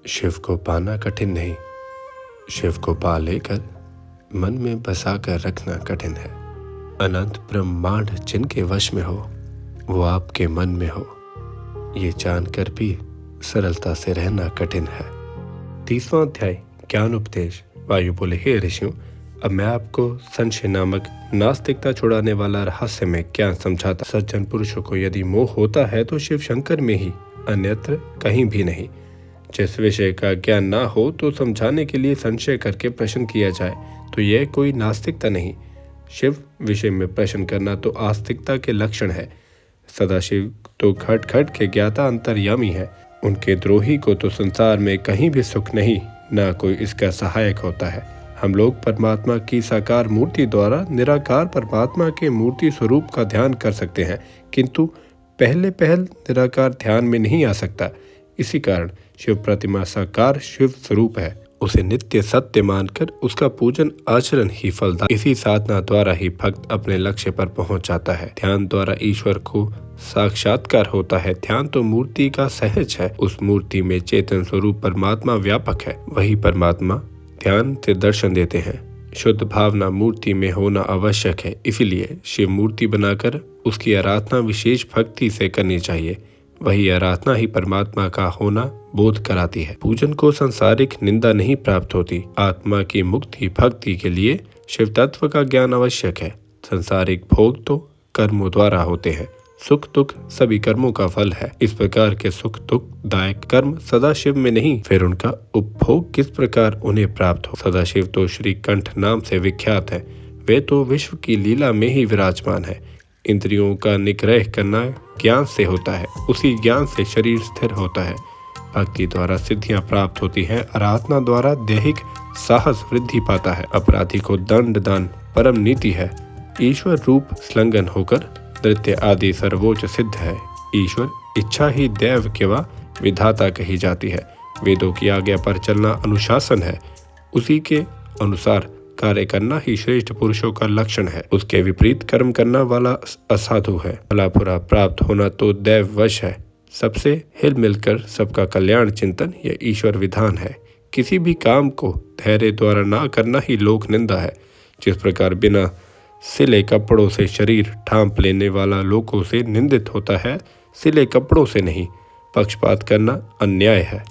शिव को पाना कठिन नहीं, शिव को पा लेकर मन में बसा कर रखना कठिन है। अनंत ब्रह्मांड जिनके वश में हो वो आपके मन में हो, ये जानकर भी सरलता से रहना कठिन है। 30वां अध्याय ज्ञान उपदेश। वायु बोले, हे ऋषियों, अब मैं आपको संशय नामक नास्तिकता छुड़ाने वाला रहस्य में ज्ञान समझाता। सज्जन पुरुषों को यदि मोह होता है तो शिव शंकर में ही, अन्यत्र कहीं भी नहीं। जिस विषय का ज्ञान ना हो तो समझाने के लिए संशय करके प्रश्न किया जाए तो यह कोई नास्तिकता नहीं। शिव विषय में प्रश्न करना तो आस्तिकता के लक्षण है। सदाशिव तो घट घट के ज्ञाता अंतर्यामी है। उनके द्रोही को तो संसार में कहीं भी सुख नहीं, ना कोई इसका सहायक होता है। हम लोग परमात्मा की साकार मूर्ति द्वारा निराकार परमात्मा के मूर्ति स्वरूप का ध्यान कर सकते हैं, किंतु पहले निराकार ध्यान में नहीं आ सकता। इसी कारण शिव प्रतिमा साकार शिव स्वरूप है। उसे नित्य सत्य मानकर उसका पूजन आचरण ही फलदायक। इसी साधना द्वारा ही भक्त अपने लक्ष्य पर पहुंच जाता है। ध्यान द्वारा ईश्वर को साक्षात्कार होता है। ध्यान तो मूर्ति का सहज है। उस मूर्ति में चेतन स्वरूप परमात्मा व्यापक है। वही परमात्मा ध्यान से दर्शन देते हैं। शुद्ध भावना मूर्ति में होना आवश्यक है। इसीलिए शिव मूर्ति बनाकर उसकी आराधना विशेष भक्ति से करनी चाहिए। वही आराधना ही परमात्मा का होना बोध कराती है। पूजन को सांसारिक निंदा नहीं प्राप्त होती। आत्मा की मुक्ति भक्ति के लिए शिव तत्व का ज्ञान आवश्यक है। सांसारिक भोग तो कर्मों द्वारा होते हैं। सुख दुख सभी कर्मों का फल है। इस प्रकार के सुख दुख दायक कर्म सदाशिव में नहीं, फिर उनका उपभोग किस प्रकार उन्हें प्राप्त हो। सदाशिव तो श्री कंठ नाम से विख्यात है। वे तो विश्व की लीला में ही विराजमान है। इंद्रियों का निग्रह करना ज्ञान से होता है। उसी ज्ञान से शरीर स्थिर होता है। भक्ति द्वारा सिद्धियां प्राप्त होती हैं। आराधना द्वारा दैहिक साहस वृद्धि पाता है। अपराधी को दंड दान परम नीति है। ईश्वर रूप संलग्न होकर नृत्य आदि सर्वोच्च सिद्ध है। ईश्वर इच्छा ही दैव केवा विधाता कही जाती है। वेदों की आज्ञा पर चलना अनुशासन है। उसी के अनुसार कार्य करना ही श्रेष्ठ पुरुषों का लक्षण है। उसके विपरीत कर्म करना वाला असाधु है। भला बुरा प्राप्त होना तो दैव वश है। सबसे हिल मिलकर सबका कल्याण चिंतन यह ईश्वर विधान है। किसी भी काम को धैर्य द्वारा ना करना ही लोक निंदा है। जिस प्रकार बिना सिले कपड़ों से शरीर ढांप लेने वाला लोगों से निंदित होता है, सिले कपड़ों से नहीं। पक्षपात करना अन्याय है।